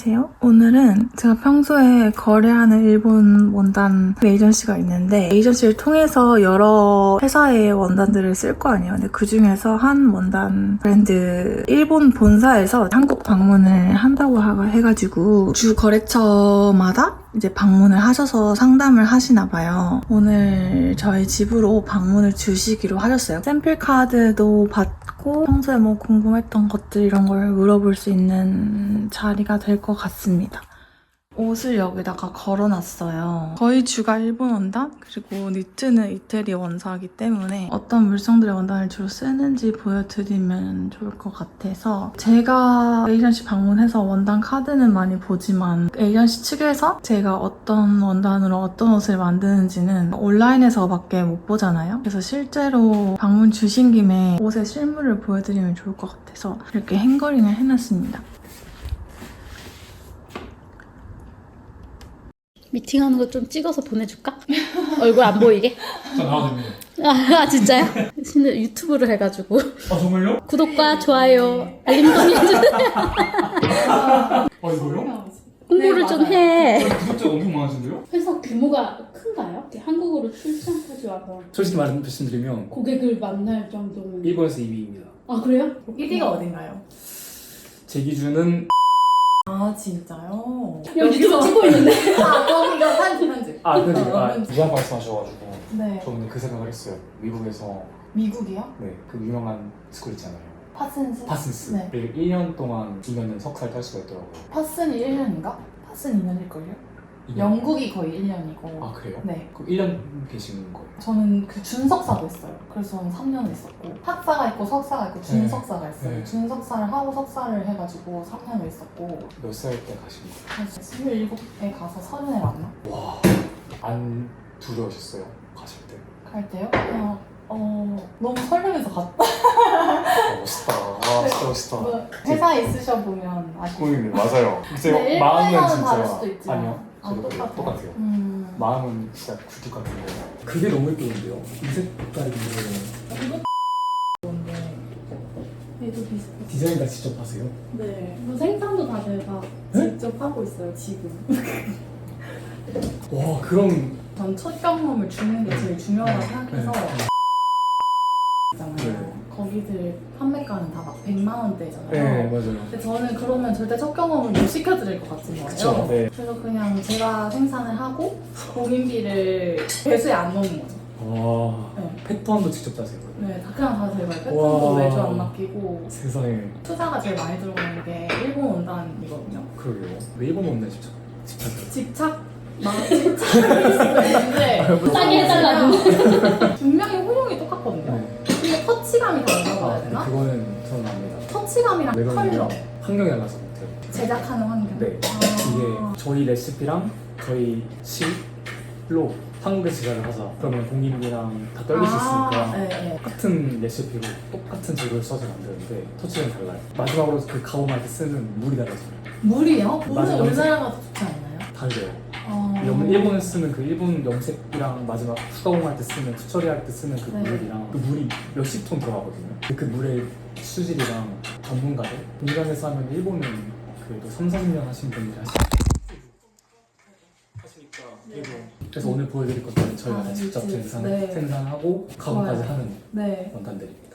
안녕하세요. 오늘은 제가 평소에 거래하는 일본 원단 에이전시가 있는데 에이전시를 통해서 여러 회사의 원단들을 쓸 거 아니에요. 근데 그 중에서 한 원단 브랜드 일본 본사에서 한국 방문을 한다고 해가지고 주 거래처마다 이제 방문을 하셔서 상담을 하시나 봐요. 오늘 저희 집으로 방문을 주시기로 하셨어요. 샘플 카드도 받고 평소에 뭐 궁금했던 것들 이런 걸 물어볼 수 있는 자리가 될 것 같습니다. 옷을 여기다가 걸어놨어요. 거의 주가 일본 원단, 그리고 니트는 이태리 원사이기 때문에 어떤 물성들의 원단을 주로 쓰는지 보여드리면 좋을 것 같아서 제가 에이전시 방문해서 원단 카드는 많이 보지만 에이전시 측에서 제가 어떤 원단으로 어떤 옷을 만드는지는 온라인에서밖에 못 보잖아요. 그래서 실제로 방문 주신 김에 옷의 실물을 보여드리면 좋을 것 같아서 이렇게 행거링을 해놨습니다. 미팅하는 거 좀 찍어서 보내줄까? 얼굴 안 보이게? 저 나와도 됩니다. 아 진짜요? 근데 유튜브를 해가지고 정말요? 구독과 좋아요, 알림 설정해주세요. 이거요? 홍보를 좀 해. 구독자가 엄청 많으신데요? 회사 규모가 큰가요? 한국으로 출장까지 와서 솔직히 말씀드리면 고객을 만날 정도면 일본에서 2위입니다. 아 그래요? 1위가 어딘가요? 제 기준은 아 진짜요? 여기 유튜브 찍고 있는데. 거기가 편집. 그러니까 누가 말씀하셔가지고 네. 저는 그 생각을 했어요. 미국에서 미국이요? 그 유명한 스쿨 있잖아요. 파슨스? 파슨스. 네. 1년 동안 주면은 석사를 탈 수가 있더라고요. 파슨이 1년인가? 파슨 2년일걸요? 2년. 영국이 거의 1년이고. 아 그래요? 네. 그럼 1년 계시는 거예요? 저는 그 준석사도 했어요. 그래서 저는 3년을 있었고 학사가 있고 석사가 있고 준석사가 있어요. 네. 준석사를 하고 석사를 해가지고 3년을 있었고 몇 살 때 가신 거예요? 27에 가서 30에 왔나? 와, 안 두려우셨어요? 가실 때? 갈 때요? 그냥 너무 설레면서 갔다. 멋있다. 와, 진짜 멋있다. 뭐, 회사에 있으셔보면 아시죠? 고객님 맞아요. 글쎄요, 근데 마음은 일본에서는 진짜 다를 수도 있지만 아니요. 저도 똑같아요. 똑같아요. 마음은 진짜 굵을 것 같은데. 그게 너무 예쁜데요. 이 색깔이 이거 건데 얘도 비슷해. 디자인 다 직접 하세요? 네. 뭐 생산도 다 제가 네? 직접 하고 있어요 지금. 와 그럼 전 첫 경험을 주는 게 제일 중요하다고 생각해서 있잖아요. 네. 거기들 판매가는 다 막 100만 원대잖아요. 네 맞아요. 근데 저는 그러면 절대 첫 경험을 못 시켜드릴 것 같은 거예요. 그쵸, 네. 그래서 그냥 제가 생산을 하고 공인비를 배수에 안 넣는 거죠. 와 네. 패턴도 직접 짜세요? 네, 다 그냥 다 제가 와. 패턴도 외주 안 맡기고 세상에. 투자가 제일 많이 들어가는 게 일본 원단이거든요. 그러게요. 왜 일본 없네 직접 하세요? 집착? 집착일 수도 있는데 싸게 해달라는. 분명히 호용이 똑같거든요. 네. 근데 터치감이 다르다고 해야 되나? 그거는 저는 압니다. 터치감이랑 왜 컬러, 그러냐면 환경이 달라서 못해요. 제작하는 환경. 네. 아. 이게 저희 레시피랑 저희 실로 한국에서 제작을 하자. 그러면 공인이랑 다 떨릴 수 있으니까 네, 네. 똑같은 레시피로 똑같은 재료를 써서 만드는데 터치는 달라요. 마지막으로 그 가공할 때 쓰는 물이 달라져요. 물이요? 물은 맞아요. 우리나라가 더 좋지 않나요? 다르죠. 어... 일본에 쓰는 그 일본 염색이랑 마지막 수가공할 때 쓰는 투처리할 때 쓰는 그 네. 물이랑 그 물이 몇십 톤 들어가거든요. 그 물의 수질이랑 전문가들 공장에서 하면 일본은 그래도 3, 4년 하신 분들이 하시니까 그래도 그래서 오늘 보여드릴 것들은 저희가 다 직접 네. 생산하고 가공까지 좋아요. 하는 네. 원단들입니다.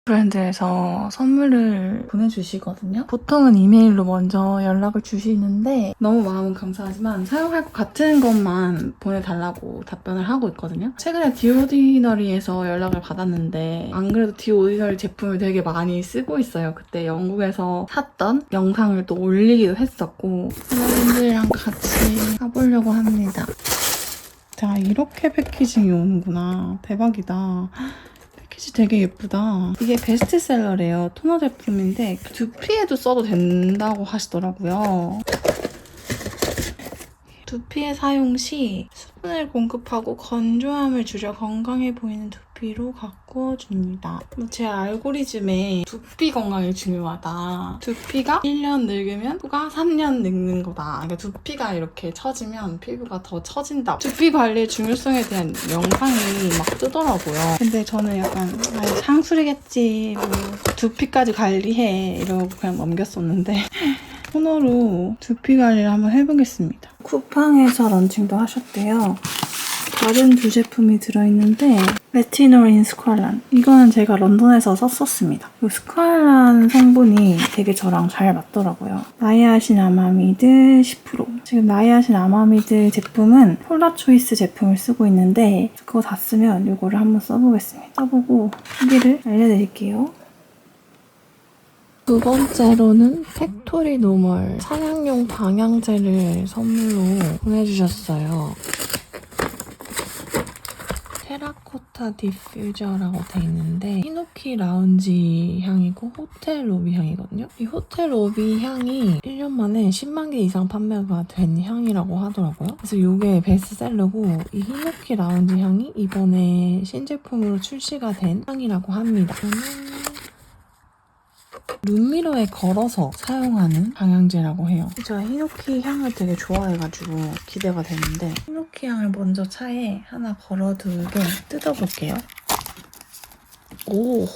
브랜드에서 선물을 보내주시거든요. 보통은 이메일로 먼저 연락을 주시는데 너무 마음은 감사하지만 사용할 것 같은 것만 보내달라고 답변을 하고 있거든요. 최근에 디오디너리에서 연락을 받았는데 안 그래도 디오디너리 제품을 되게 많이 쓰고 있어요. 그때 영국에서 샀던 영상을 또 올리기도 했었고 브랜드랑 같이 가보려고 합니다. 자, 이렇게 패키징이 오는구나. 대박이다. 패키지 되게 예쁘다. 이게 베스트셀러래요. 토너 제품인데 두피에도 써도 된다고 하시더라고요. 두피에 사용 시 수분을 공급하고 건조함을 줄여 건강해 보이는 두피로 가꿔줍니다. 제 알고리즘에 두피 건강이 중요하다. 두피가 1년 늙으면 피부가 3년 늙는 거다. 그러니까 두피가 이렇게 처지면 피부가 더 처진다. 두피 관리의 중요성에 대한 영상이 막 뜨더라고요. 근데 저는 약간 상술이겠지. 뭐 두피까지 관리해. 이러고 그냥 넘겼었는데 토너로 두피 관리를 한번 해보겠습니다. 쿠팡에서 런칭도 하셨대요. 다른 두 제품이 들어있는데 레티놀인 스퀄란, 이거는 제가 런던에서 썼었습니다. 이 스퀄란 성분이 되게 저랑 잘 맞더라고요. 나이아신아마미드 10%. 지금 나이아신아마미드 제품은 폴라초이스 제품을 쓰고 있는데 그거 다 쓰면 이거를 한번 써보겠습니다. 써보고 후기를 알려드릴게요. 두 번째로는 팩토리 노멀 사냥용 방향제를 선물로 보내주셨어요. 테라코타 디퓨저라고 돼 있는데 히노키 라운지 향이고 호텔 로비 향이거든요. 이 호텔 로비 향이 1년 만에 10만 개 이상 판매가 된 향이라고 하더라고요. 그래서 이게 베스트셀러고 이 히노키 라운지 향이 이번에 신제품으로 출시가 된 향이라고 합니다. 룸미러에 걸어서 사용하는 방향제라고 해요. 제가 히노키 향을 되게 좋아해가지고 기대가 되는데 히노키 향을 먼저 차에 하나 걸어두고 뜯어볼게요. 오,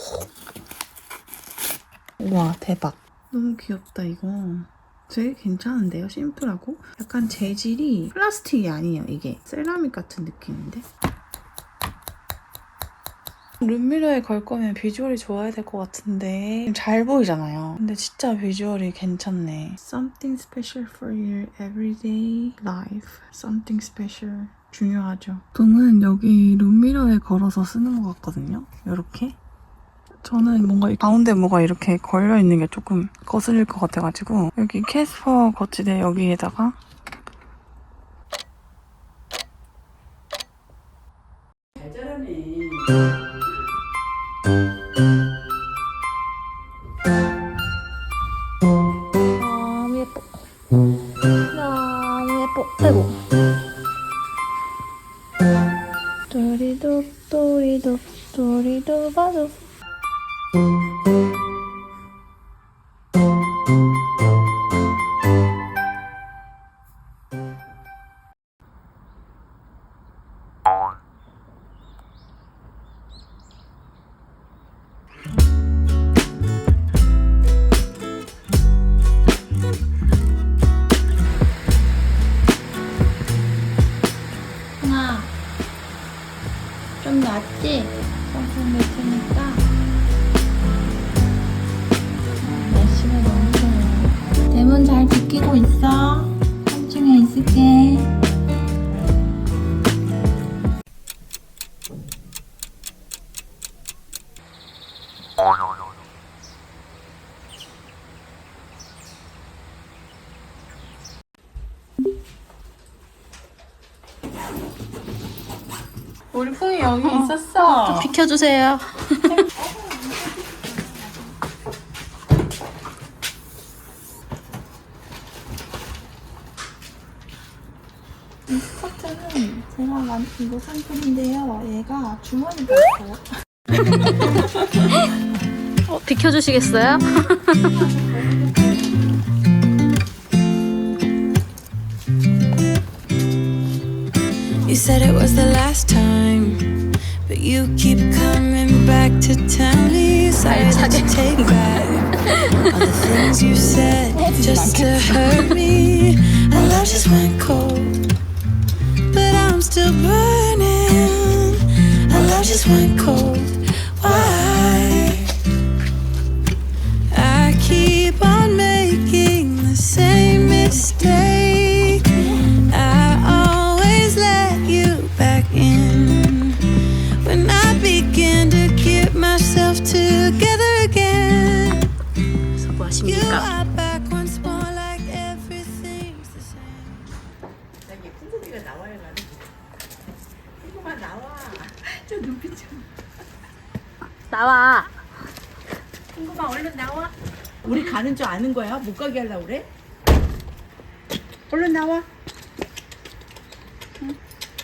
우와 대박. 너무 귀엽다 이거. 되게 괜찮은데요? 심플하고 약간 재질이 플라스틱이 아니에요. 이게 세라믹 같은 느낌인데. 룸미러에 걸 거면 비주얼이 좋아야 될 것 같은데 잘 보이잖아요. 근데 진짜 비주얼이 괜찮네. Something special for your everyday life. Something special. 중요하죠. 저는 여기 룸미러에 걸어서 쓰는 것 같거든요. 이렇게. 저는 뭔가 가운데 뭐가 이렇게 걸려있는 게 조금 거슬릴 것 같아가지고 여기 캐스퍼 거치대 여기에다가 잘 자라네. 너무 예뻐. 너무 예뻐. 아이고. 도리도 도리도 도리도 봐도. 하나 좀 낫지? 선풍 낼 테니까. 날씨가 너무 좋아. 대문 잘 지키고 있어. 3층에 있을게. 우리 풍이 여기 있었어. 비켜주세요. 이 스커트는 제가 이거 상품인데요. 얘가 주머니가 있어요. 비켜주시겠어요? You said it was the last time, but you keep coming back to tell me sorry that you take back all the things you said just to hurt me. Our love just went cold, but I'm still burning. Our love just went cold. Why? I keep on making the same mistake. I always let you back in when I begin to get myself together again. 그래서 뭐 You 하십니까? are back once more like everything's the same. 나 예쁜 소리가 나와야 가는. 이거만 나와. 저 눈빛 좀. 나와. 친구가 얼른 나와. 우리 가는 줄 아는 거야? 못 가게 하려고 그래? 얼른 나와. 응?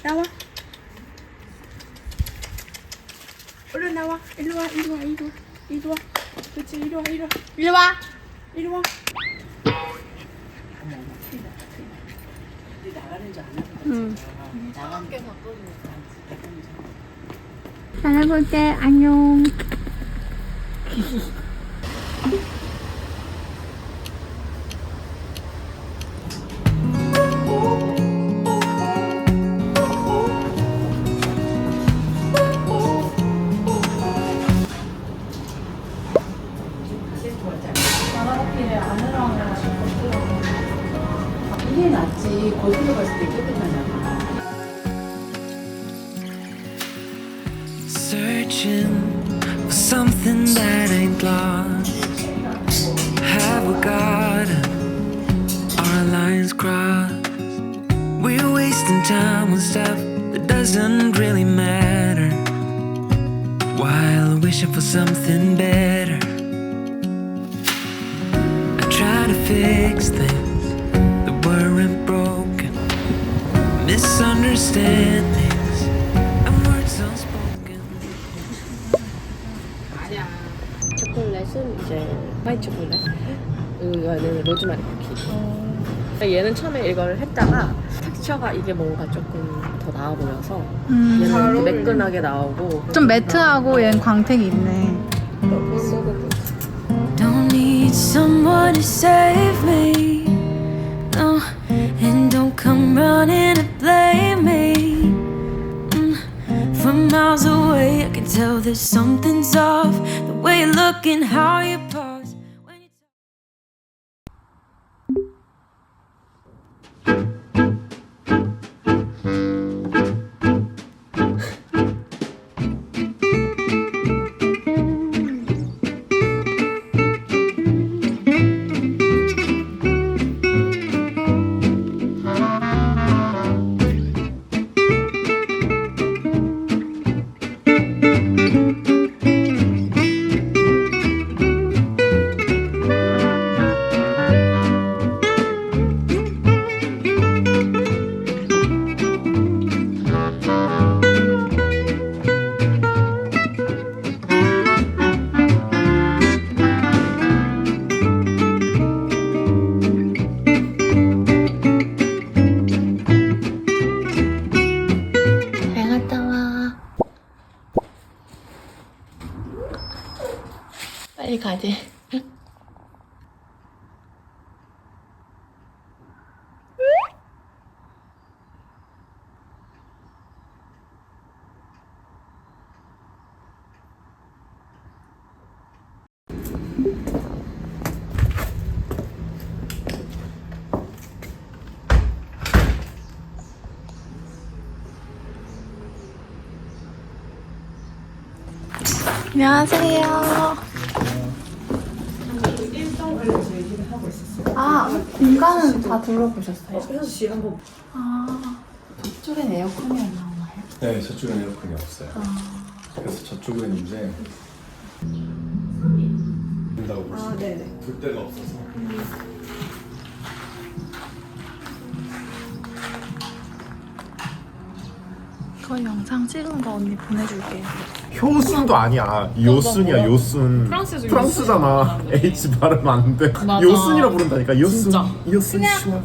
나와. 얼른 나와. 일로 와, 일로 와, 일로 와. 이리 와. 그렇지, 이리 와, 이리 와. 이리 와. 이리 와. 어머, 어머, 큰일 났다, 큰일 났다. 우리 나가는 줄 아는 거지. 응. 나가는 게 바꿔주니까. 잘 볼게. 안녕. Searching for something that ain't lost. Have we got our lines crossed? We're wasting time on stuff that doesn't really matter, while wishing for something better. I try to fix things that weren't broken, misunderstandings and words unspoken. 초콜릿은 이제 화이트 초콜릿, 이거는 로즈마리 쿠키. 얘는 처음에 이걸 했다가 텍스처가 이게 뭔가 조금 더 나아 보여서 얘는 이렇게 매끈하게 나오고 좀 매트하고 얘는 광택이 있네. Don't need someone to save me, no, and don't come running to blame me. From miles away, I can tell that something's off. The way you look and how you pause. When you 잘 갔다 와. 빨리 가지. 안녕하세요. 아, 공간은 다 둘러보셨어요? 6시 한번. 저쪽엔 에어컨이 안 나오나요? 네, 저쪽에는 에어컨이 없어요. 그래서 저쪽은 이제 된다고 볼 수 있어요. 네네. 불 데가 없어서. 그 영상 찍은 거 언니 보내줄게요. 효순도 아니야. 요순이야, 요순. 프랑스잖아. H 발음 안 돼. 요순이라 부른다니까. 요순. 진짜. 요순.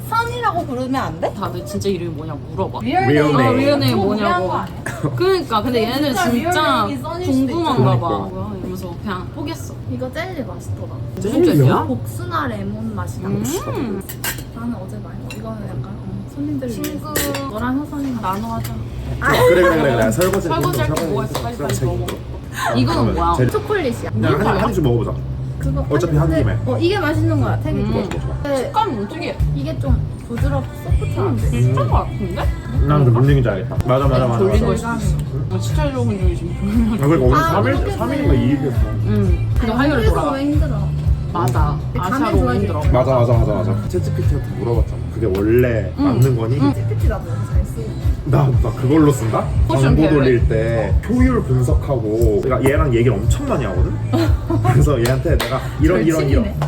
선이라고 부르면 안 돼? 다들 진짜 이름이 뭐냐고 물어봐. Real name. 리얼네이 뭐냐고. 그러니까 근데 얘네들 진짜 궁금한가 봐. 그러니까. 뭐야? 이러면서 그냥 포기했어. 이거 젤리 맛있더라. 무슨 젤리야? 복숭아 레몬 맛이 나. 나는 어제 많이 먹어. 이거는 약간 손님들 친구 너랑 효선이랑 나눠하자. 그래. 설거지. 설거지할 때 뭐 했어? 빨리 먹어. 이거는 뭐야? 초콜릿이야. 그냥 한 입씩 먹어보자. 그거 어차피 한 입에. 이게 맛있는 거야. 되게 식감이 어떻게? 이게 좀 부드럽고 소프트한데. 진짜 맛있는데? 난 뭔 얘기인지 알겠다. 맞아. 돌린 거 있어. 진짜 좋은 중이 지금. 그러니까 오늘 3일인가 2일이었어. 근데 화요일에 돌아가. 왜 힘들어? 맞아. 아시아로 오면 힘들어. 맞아. 챗GPT한테 물어봤잖아. 그게 원래 맞는 거니? GPT 나도 잘 쓰고. 나 그걸로 쓴다? 포션 광고 계획. 돌릴 때 효율 분석하고 그러니까 얘랑 얘기를 엄청 많이 하거든? 그래서 얘한테 내가 이런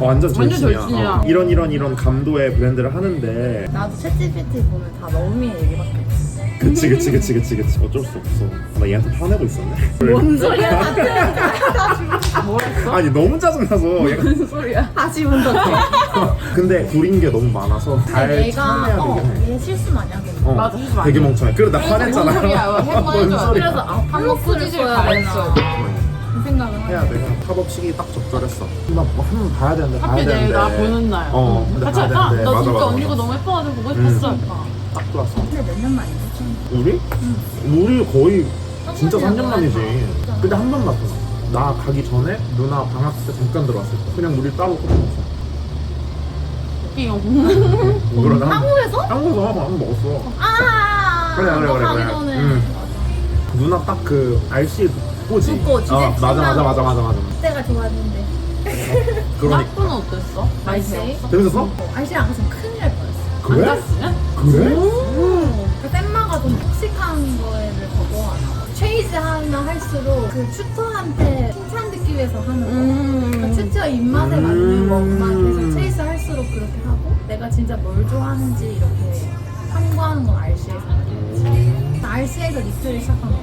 완전 절친이야. 절친이야. 이런 감도의 브랜드를 하는데 나도 챗GPT 보면 다 너무의 얘기밖에 없어. 그치 어쩔 수 없어. 나 얘한테 화내고 있었네. 뭔 소리야? 뭐랬어? 아니 너무 짜증나서 얘가 무슨 소리야? 다시 운전. 근데 구린 게 너무 많아서 잘 참아야 되긴 해. 얘 실수 많이 하겠네. 맞아, 실수 많이 되게 해. 멍청해. 그래 나 화냈잖아. 뭔 소리야? 해본 뭔 해줘야 돼. 소리야. 그래서 한번 꾸짖을 가했어. 그 생각을 해야 돼. 팝업 시기 딱 적절했어. 한번 봐야 되는데 하필 내일 나 보는 날. 근데 같이 봐야 할까? 되는데. 나 맞아, 진짜 맞아, 언니가 맞아. 너무 예뻐가지고 보고 싶었어. 딱 좋았어. 근데 몇 년 만이지? 우리? 우리 거의 진짜 3년 만이지. 근데 한 번 봤어. 나 가기 전에 누나 방학 때 잠깐 들어왔을 때 그냥 우리 따로 커피 먹었어. 웃기요. 그러나 한국에서? 한국에서 한번 먹었어. 아. 그래. 가기 전에. 응. 누나 딱 그 RC 꼬지. 꼬지. 맞아. 그때가 좋았는데. 그러니까. 학교는 어땠어? 맛있었어? 재밌었어? 알씨랑 안 갔으면 큰일 날 뻔했어. 그래? 갔으면? 그래? 그 쌤마가 좀 톡식한 거를 보고 체이즈 하면 할수록 그 튜터한테 칭찬 듣기 위해서 하는 거. 그러니까 튜터 입맛에 맞는 것만 계속 체이즈 할수록 그렇게 하고 내가 진짜 뭘 좋아하는지 이렇게 탐구하는 건 RC에서 RC에서 리트를 시작한 거.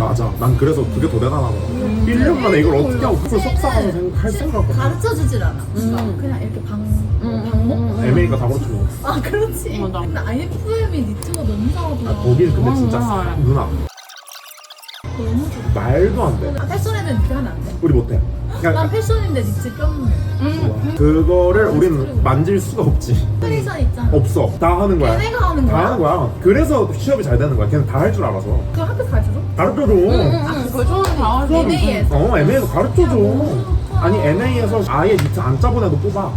맞아. 난 그래서 그게 더 대단하더라고. 1년 만에 이걸 어떻게 하고 그걸 석사가서 할 생각을 가르쳐주질 않아. 그냥 이렇게 방목? 애매니까 다 그렇지 뭐. 아 그렇지. 맞아. 근데 IFM이 니트가 너무 잘하더라. 거긴 근데 진짜 누나 너무 좋아. 말도 안 돼. 아, 패션에는 니트 하면 안 돼. 우리 못해. 난 그냥 패션인데 니트 좀 그거를 우린 만질 수가 없지. 트레이션 있잖아. 없어. 다 하는 거야. 걔네가 하는 다 거야. 하는 거야. 그래서 취업이 잘 되는 거야. 걔는 다 할 줄 알아서. 그 학교 가르쳐줘? 가르쳐줘. 그걸 처음 다 하지. MA에서. MA에서 가르쳐줘. 아니 MA에서 아예 니트 안 짜본 애도 뽑아.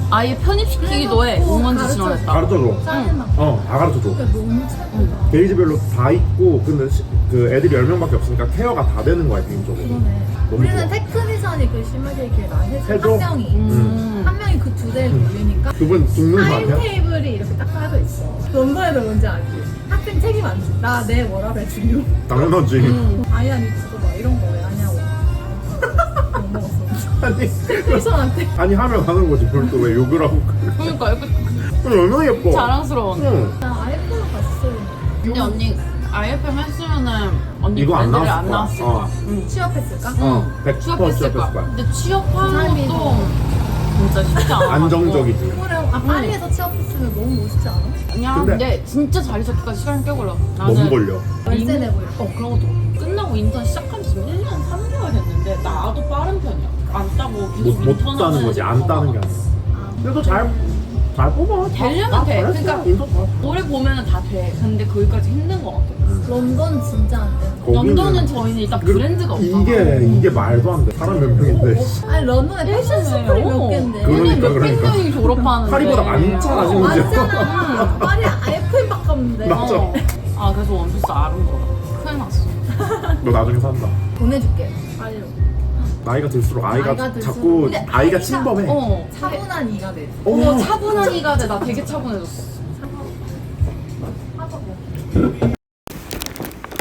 아예 편입시키기도 해. 그래서 응원지 가르쳐. 지원했다. 가르쳐줘. 짜증나. 다 가르쳐줘. 그러니까 너무 최고다. 게이지별로 다 있고 근데 그 애들이 10명밖에 없으니까 케어가 다 되는 거야 개인적으로. 그러네. 너무 우리는 좋아. 테크니션이 그 심하게 이렇게 나 해줘. 해줘? 한 명이. 한 명이 그 두 대를 돌리니까 그분 죽는 거 아니야? 타임테이블이 이렇게 딱 까져 있어. 런던에도 뭔지 알지? 학생 책임 안 지. 나 내 워라벨 주기로. 당연하지. 아이야 니트도 막 이런 거 왜 하냐고. 못 먹었어. 아니 테이션한테. 아니 하면 하는 거지. 그걸 또 왜 욕을 하고 그래. 그러니까 이렇게 얼마나 예뻐. 자랑스러워. 응. 나 IFM 갔었어야 했는데. 근데 언니 IFM 했으면은 언니 이거 안 브랜드를 나왔을 안 나왔을 거야. 거야. 취업했을까? 100% 취업했을 거야. 거야. 근데 취업하는 삶이 것도 진짜 쉽지 않아. 안정적이지. 그래. 아 파리에서 취업했으면 너무 멋있지 않아? 아니야. 근데- 근데 진짜 자리 잡기까지 시간이 꽤 걸려. 너무 걸려. 월세 내고 이렇게. 그런 것도 끝나고 인턴 시작한 지 지금 1년 3개월 됐는데 나도 빠른 편이야. 안 따고 계속 못 인턴 따는 거지. 안 따는 게 아니라. 그래도 잘 뽑아. 되려면 돼. 잘했어. 그러니까 인턴 다. 오래 보면은 다 돼. 근데 거기까지 힘든 것 같아. 런던 진짜 안 돼. 거기는- 런던은 저희는 일단 그리고 브랜드가 없잖아. 이게 말도 안 돼. 사람 몇 명인데. 아니 런던에 패션 스쿨이 몇 개인데. 그러니까, 몇백 그러니까. 명이 졸업하는데 파리보다 많잖아 심지어. 맞잖아. 파리 IFM밖에 없는데. 맞아. 아 그래서 원피스 아름다워. 큰일 났어. 너 나중에 산다. 보내줄게. 파리로. 나이가 들수록 아이가 나이가 들수록. 자꾸 근데 아이가 침범해. 차분한 이가 돼. 차분한 이가 돼. 나 되게 차분해졌어.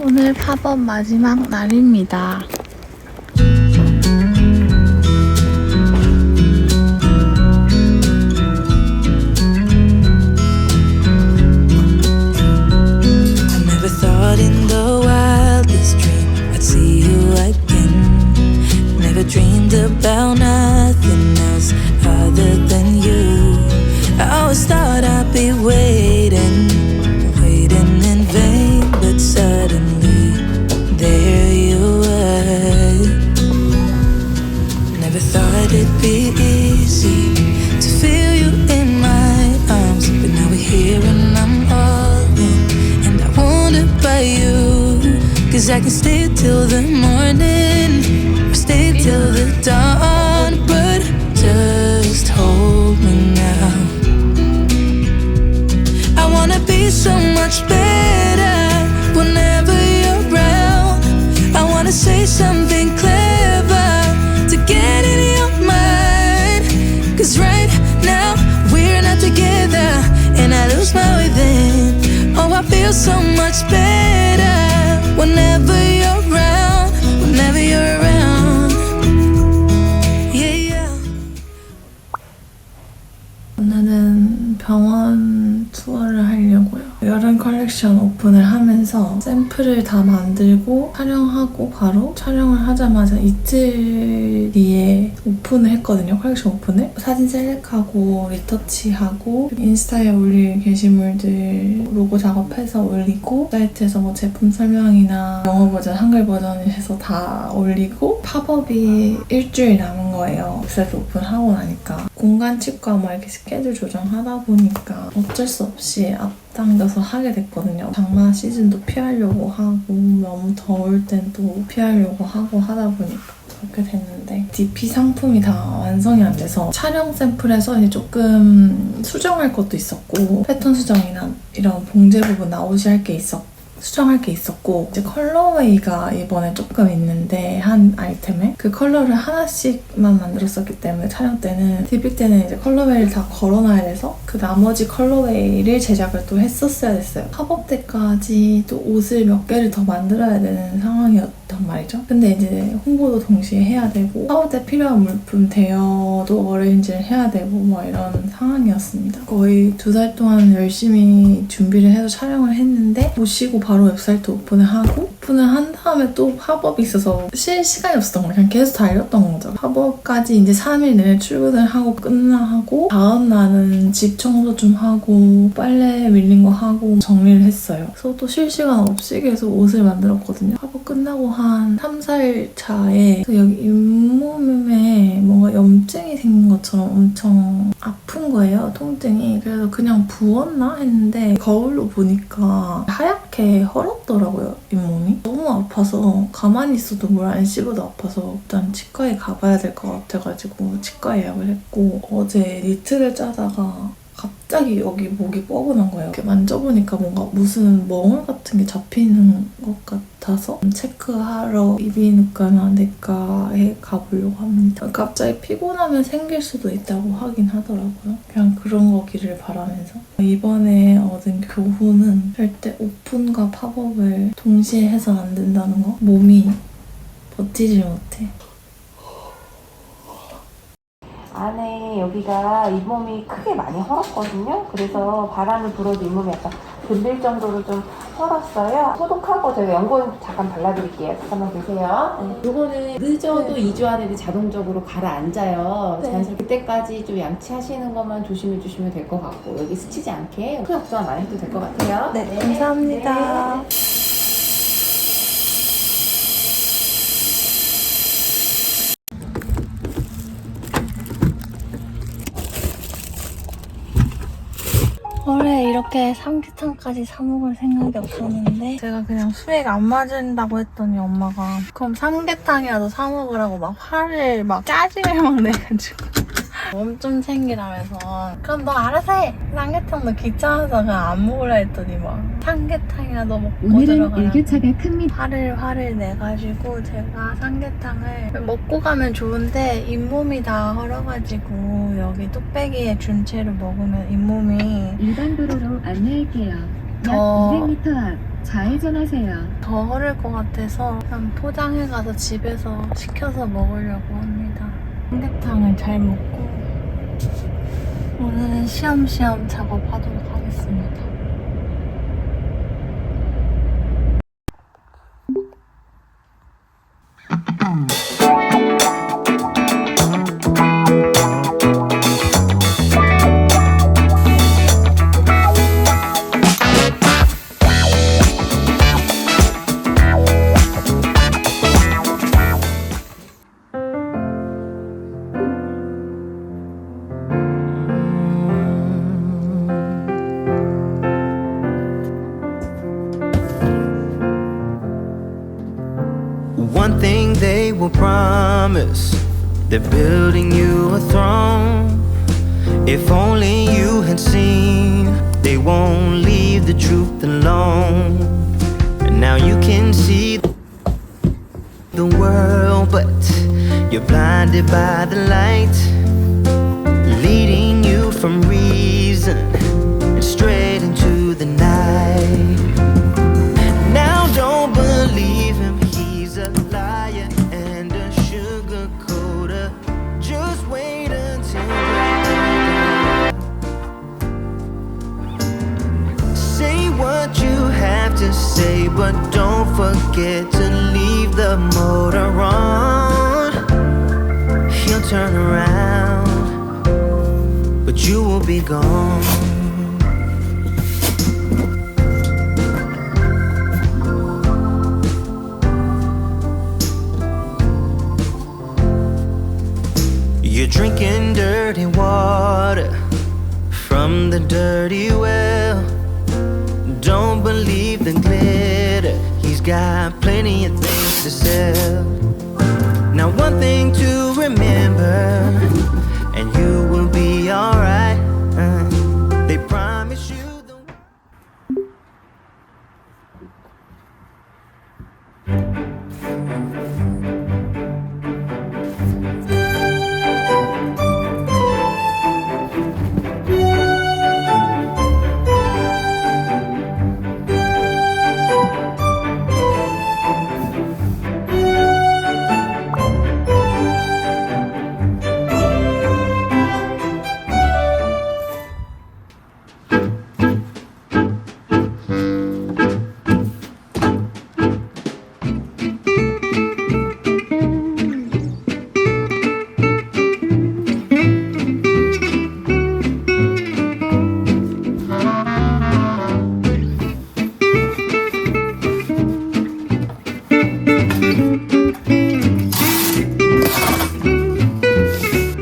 오늘 팝업 마지막 날입니다. I never thought in the wildest dream I'd see you again. Never dreamed about nothing else other than you. I always thought I'd be waiting in vain, but suddenly there you were. Never thought it'd be easy to feel you in my arms, but now we're here and I'm all in, and I wonder about you, 'cause I can stay till the morning or stay till the dawn, but just hold me now. I wanna be so much better whenever you're around. I wanna say something clever to get in your mind, 'cause right now we're not together and I lose my way then. Oh, I feel so much better whenever you're around, whenever you're around. Yeah, yeah. 오늘은 병원 투어를 하려고요. 여름 컬렉션 오픈을 하면서 샘플을 다 만들고 촬영하고 바로 촬영을 하자마자 이틀 뒤에 오픈을 했거든요. 컬렉션 오픈을. 사진 셀렉하고 리터치하고 인스타에 올릴 게시물들 로고 작업해서 올리고 사이트에서 뭐 제품 설명이나 영어 버전, 한글 버전 해서 다 올리고 팝업이 일주일 남은 거예요. 웹사이트 오픈하고 나니까 공간 칩과 막 이렇게 스케줄 조정하다 보니까 어쩔 수 없이 앞당겨서 하게 됐거든요. 장마 시즌도 피하려고 하고 너무 더울 땐 또 피하려고 하고 하다 보니까 그렇게 됐는데 DP 상품이 다 완성이 안 돼서 촬영 샘플에서 이제 조금 수정할 것도 있었고 패턴 수정이나 이런 봉제 부분 아웃이 수정할 게 있었고 이제 컬러웨이가 이번에 조금 있는데 한 아이템에 그 컬러를 하나씩만 만들었었기 때문에 촬영 때는 DP 때는 이제 컬러웨이를 다 걸어놔야 돼서 그 나머지 컬러웨이를 제작을 또 했었어야 됐어요. 팝업 때까지 또 옷을 몇 개를 더 만들어야 되는 상황이었단 말이죠. 근데 이제 홍보도 동시에 해야 되고 팝업 때 필요한 물품 대여도 어레인지를 해야 되고 뭐 이런 상황이었습니다. 거의 2달 동안 열심히 준비를 해서 촬영을 했는데 못 쉬고 바로 웹사이트 오픈을 한 다음에 또 팝업이 있어서 쉴 시간이 없었던 거예요. 그냥 계속 달렸던 거죠. 팝업까지 이제 3일 내내 출근을 하고 끝나고 다음 날은 집 청소 좀 하고 빨래 밀린 거 하고 정리를 했어요. 그래서 또 쉴 시간 없이 계속 옷을 만들었거든요. 팝업 끝나고 한 3, 4일 차에 여기 잇몸에 뭔가 염증이 생긴 것처럼 엄청 아픈 거예요. 통증이. 그래서 그냥 부었나 했는데 거울로 보니까 하얗게 헐었더라고요, 잇몸이. 너무 아파서 가만히 있어도 물 안 씹어도 아파서 일단 치과에 가봐야 될 것 같아가지고 치과 예약을 했고 어제 니트를 짜다가 갑자기 여기 목이 뻐근한 거예요. 이렇게 만져보니까 뭔가 무슨 멍울 같은 게 잡히는 것 같아서 체크하러 이비인후과나 내과에 가보려고 합니다. 갑자기 피곤하면 생길 수도 있다고 하긴 하더라고요. 그냥 그런 거기를 바라면서. 이번에 얻은 교훈은 절대 오픈과 팝업을 동시에 해서는 안 된다는 거. 몸이 버티질 못해. 안에 여기가 잇몸이 크게 많이 헐었거든요. 그래서 바람을 불어도 잇몸이 약간 들릴 정도로 좀 헐었어요. 소독하고 제가 연고는 잠깐 발라드릴게요. 잠깐만 계세요. 요거는 늦어도 2주 안에 자동적으로 가라앉아요. 네. 자연스럽게 그때까지 좀 양치하시는 것만 조심해 주시면 될 것 같고 여기 스치지 않게 큰 걱정 안 해도 될 것 같아요. 네, 감사합니다. 올해 이렇게 삼계탕까지 사 먹을 생각이 없었는데 제가 그냥 수액 안 맞은다고 했더니 엄마가 그럼 삼계탕이라도 사 먹으라고 막 화를 막 짜증을 막 내가지고 몸 좀 챙기라면서 그럼 너 알아서 해! 삼계탕 너 귀찮아서 그냥 안 먹으라 했더니 막 삼계탕이라도 먹고 들어가라고 일교차가 큽니다. 화를 내가지고 제가 삼계탕을 먹고 가면 좋은데 잇몸이 다 헐어가지고 여기 뚝배기에 준 채로 먹으면 잇몸이 일반 도로로 안내할게요. 약 더 200m 앞 좌회전하세요. 더 헐을 것 같아서 그냥 포장해 가서 집에서 시켜서 먹으려고 합니다. 삼계탕을 잘 먹고 오늘은 쉬엄쉬엄 작업하도록 하겠습니다. One thing they will promise, they're building you a throne. If only you had seen, they won't leave the truth alone. And now you can see the world, but you're blinded by the light, leading you from reason and straight into the night. Now don't believe him, he's a liar and a sugarcoater. Just wait until say what you have to say, but don't forget to leave the motor on. He'll turn around, but you will be gone. You're drinking dirty water from the dirty well. Don't believe the glitter, he's got plenty of things to sell. Now one something to remember, and you will be alright. They promise you the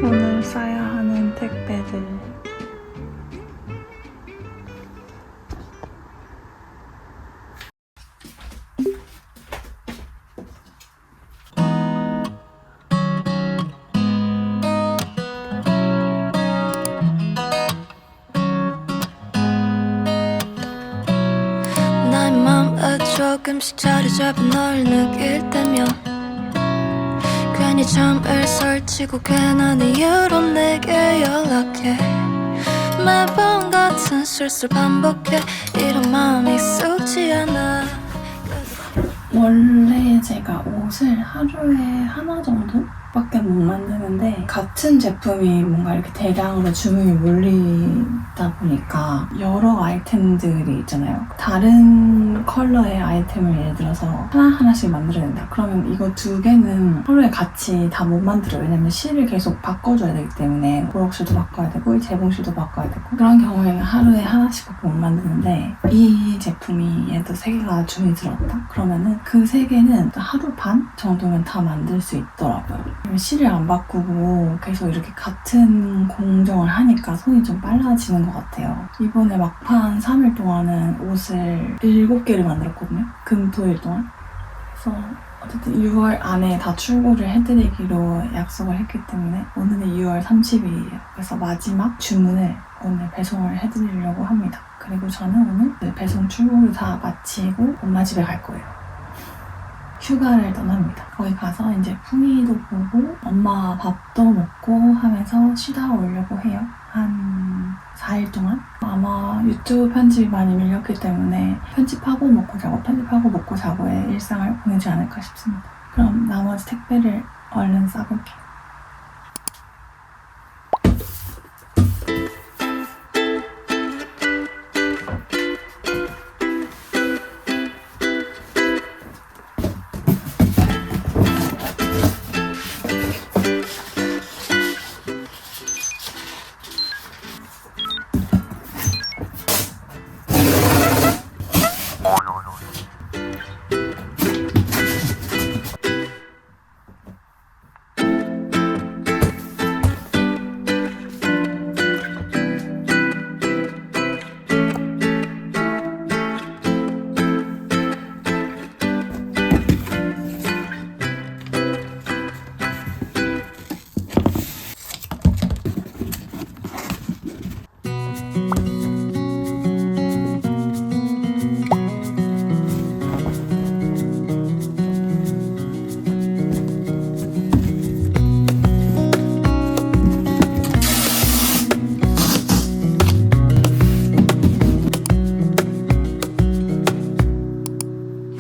오늘 싸야 하는 택배들. 나의 맘에 조금씩 자리 잡은 널 느낄 때면 괜히 잠을 설치고 괜한 이유로 내게 연락해. 매번 같은 실수를 반복해. 이런 마음이 익숙지 않아. 원래 제가 옷을 하루에 하나 정도밖에 못 만드는데 같은 제품이 뭔가 이렇게 대량으로 주문이 몰리다 보니까 여러 아이템들이 있잖아요. 다른 컬러의 아이템을 예를 들어서 하나하나씩 만들어야 된다. 그러면 이거 2개는 하루에 같이 다 못 만들어요. 왜냐면 실을 계속 바꿔줘야 되기 때문에 보록실도 바꿔야 되고 이 재봉실도 바꿔야 되고 그런 경우에는 하루에 하나씩밖에 못 만드는데 이 제품이 얘도 3개가 주문이 들어왔다. 그러면은 그 3개는 하루 반 정도면 다 만들 수 있더라고요. 실을 안 바꾸고 계속 이렇게 같은 공정을 하니까 손이 좀 빨라지는 것 같아요. 이번에 막판 3일 동안은 옷을 7개를 만들었거든요. 금, 토, 일 동안. 그래서 어쨌든 6월 안에 다 출고를 해드리기로 약속을 했기 때문에 오늘은 6월 30일이에요. 그래서 마지막 주문을 오늘 배송을 해드리려고 합니다. 그리고 저는 오늘 배송 출고를 다 마치고 엄마 집에 갈 거예요. 휴가를 떠납니다. 거기 가서 이제 풍이도 보고 엄마 밥도 먹고 하면서 쉬다 오려고 해요. 한 4일 동안. 아마 유튜브 편집이 많이 밀렸기 때문에 편집하고 먹고 자고 편집하고 먹고 자고의 일상을 보내지 않을까 싶습니다. 그럼 나머지 택배를 얼른 싸볼게요.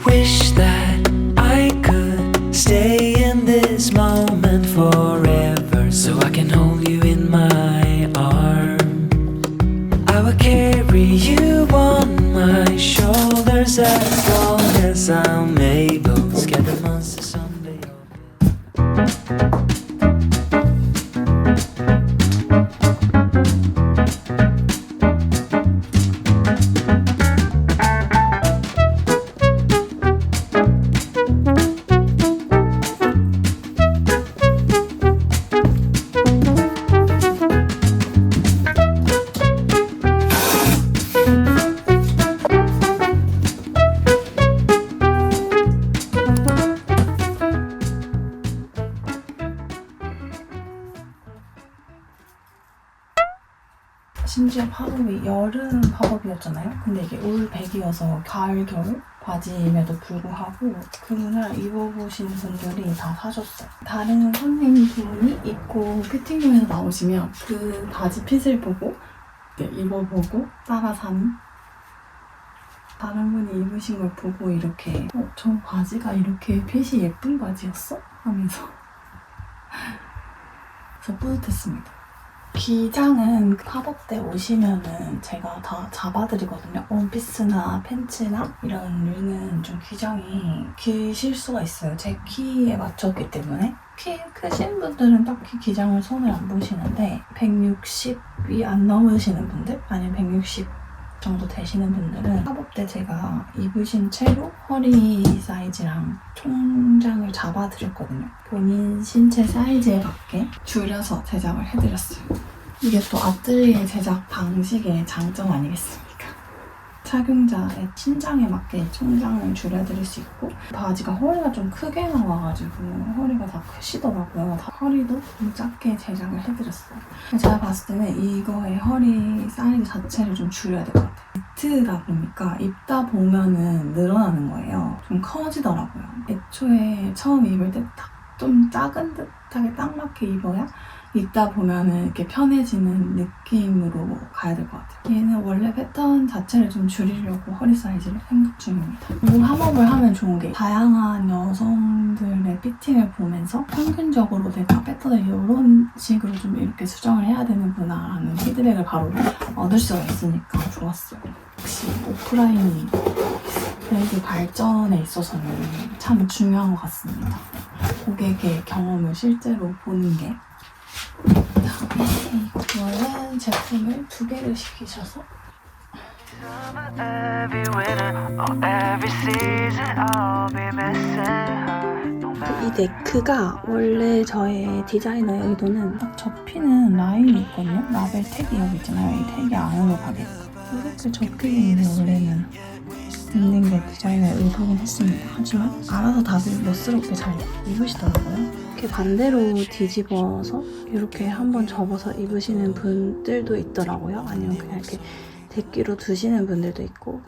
wish that I could stay in this moment forever, so I can hold you in my arms. I will carry you on my shoulders as long as I'm able. Scare the monsters someday. 여름 팝업이었잖아요. 근데 이게 올백이어서 가을, 겨울 바지임에도 불구하고 그날 입어보신 분들이 다 사줬어요. 다른 선생님 분이 입고 피팅룸에서 나오시면 그 바지 핏을 보고 입어보고 따라 사는, 다른 분이 입으신 걸 보고 이렇게 저 바지가 이렇게 핏이 예쁜 바지였어? 하면서 그래서 뿌듯했습니다. 기장은 팝업 때 오시면은 제가 다 잡아드리거든요. 원피스나 팬츠나 이런 류는 좀 기장이 기실 수가 있어요. 제 키에 맞췄기 때문에. 키 크신 분들은 딱히 기장을 손을 안 보시는데 160이 안 넘으시는 분들 아니면 160 정도 되시는 분들은 팝업 때 제가 입으신 채로 허리 사이즈랑 총장을 잡아드렸거든요. 본인 신체 사이즈에 맞게 줄여서 제작을 해드렸어요. 이게 또 아뜰리에 제작 방식의 장점 아니겠습니까? 착용자의 신장에 맞게 총장을 줄여드릴 수 있고, 바지가 허리가 좀 크게 나와가지고 허리가 다 크시더라고요. 허리도 좀 작게 제작을 해드렸어요. 제가 봤을 때는 이거의 허리 사이즈 자체를 좀 줄여야 될 것 같아요. 니트다 보니까 입다 보면은 늘어나는 거예요. 좀 커지더라고요. 애초에 처음 입을 때 좀 작은 듯하게 딱 맞게 입어야 입다 보면은 이렇게 편해지는 느낌으로 가야 될 것 같아요. 얘는 원래 패턴 자체를 좀 줄이려고 허리 사이즈를 생각 중입니다. 뭐 팝업을 하면 좋은 게 다양한 여성들의 피팅을 보면서 평균적으로 내가 패턴을 이런 식으로 좀 이렇게 수정을 해야 되는구나 라는 피드백을 바로 얻을 수가 있으니까 좋았어요. 역시 오프라인 브랜드 발전에 있어서는 참 중요한 것 같습니다. 고객의 경험을 실제로 보는 게. 다음에 이거는 제품을 2개를 시키셔서 이 네크가 원래 저의 디자이너의 의도는 딱 접히는 라인이 있거든요. 라벨 택이 여기 있잖아요. 이 택이 안으로 가게끔 이렇게 접히고 있는데 원래는 있는 게 디자이너의 의도긴 했습니다. 하지만 알아서 다들 멋스럽게 잘 입으시더라고요. 이렇게 반대로 뒤집어서 이렇게 한번 접어서 입으시는 분들도 있더라고요. 아니면 그냥 이렇게 대끼로 두시는 분들도 있고.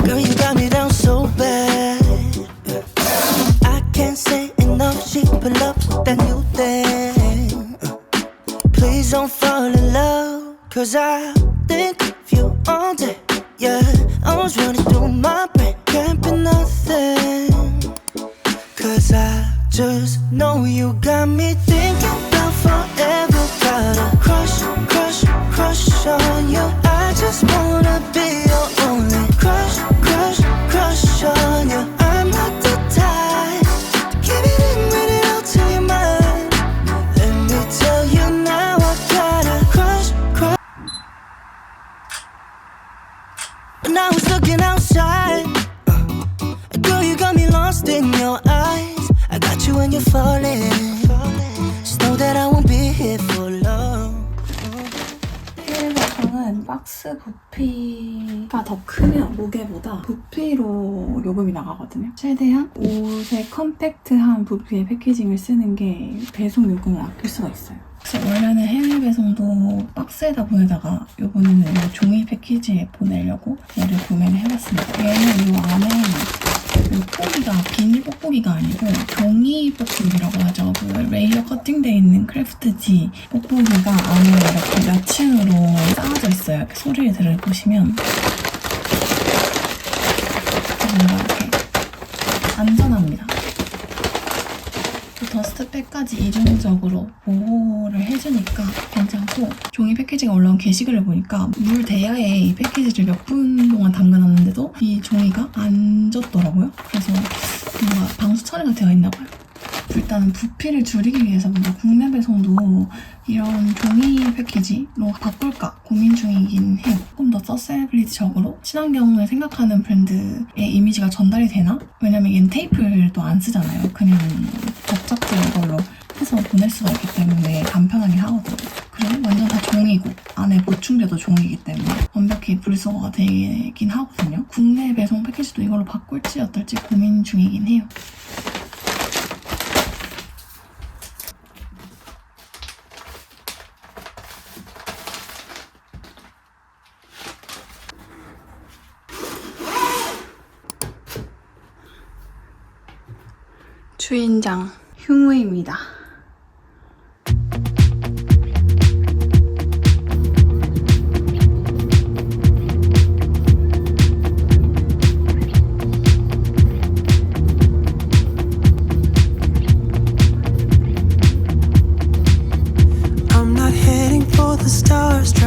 Girl, you got me down so bad. I can't say enough. She pull up with that new thing. Please don't fall in love, 'cause I think of you all day. Yeah, I was running through my brain, can't be nothing. 'Cause I just know you got me thinking about forever. Got a crush, crush, crush on you. I just wanna be your only crush, crush, crush on you. I'm not the type to keep it in, read it out till you're mine. Let me tell you now, I got a crush, crush. And I was looking outside. Girl, you got me lost in your eyes. I got you when you're falling. Just know that I won't be here for long. 힐베성은 박스 부피가 더 크면 무게보다 부피로 요금이 나가거든요. 최대한 옷의 컴팩트한 부피의 패키징을 쓰는 게 배송 요금을 아낄 수가 있어요. 그래서 원래는 해외 배송도 박스에다 보내다가 요번에는 이 종이 패키지에 보내려고 얘를 구매를 해봤습니다. 얘는 이 안에 뽁뽁이가 비닐 뽁뽁이가 아니고 종이 뽁뽁이라고 하죠. 그 레이어 커팅되어 있는 크래프트지 뽁뽁이가 안에 이렇게 몇 층으로 쌓아져 있어요. 이렇게 소리를 들어보시면 뭔가 이렇게 안전합니다. 더스트백까지 이중적으로 보호를 해주니까 괜찮고, 종이 패키지가 올라온 게시글을 보니까 물 대야에 이 패키지를 몇 분 동안 담가놨는데도 이 종이가 안 젖더라고요. 그래서 뭔가 방수 처리가 되어 있나 봐요. 일단은 부피를 줄이기 위해서 뭔가 국내 배송도 이런 종이 패키지로 바꿀까 고민 중이긴 해요. 조금 더 서스테이너빌리티적으로 친환경을 생각하는 브랜드의 이미지가 전달이 되나? 왜냐면 얘는 테이프를 또 안 쓰잖아요. 그냥 접착제 이걸로 해서 보낼 수가 있기 때문에 간편하게 하거든요. 그리고 완전 다 종이고 안에 보충제도 종이기 때문에 완벽히 분리수거가 되긴 하거든요. 국내 배송 패키지도 이걸로 바꿀지 어떨지 고민 중이긴 해요. 주인장 흉우입니다. I'm not heading for the stars.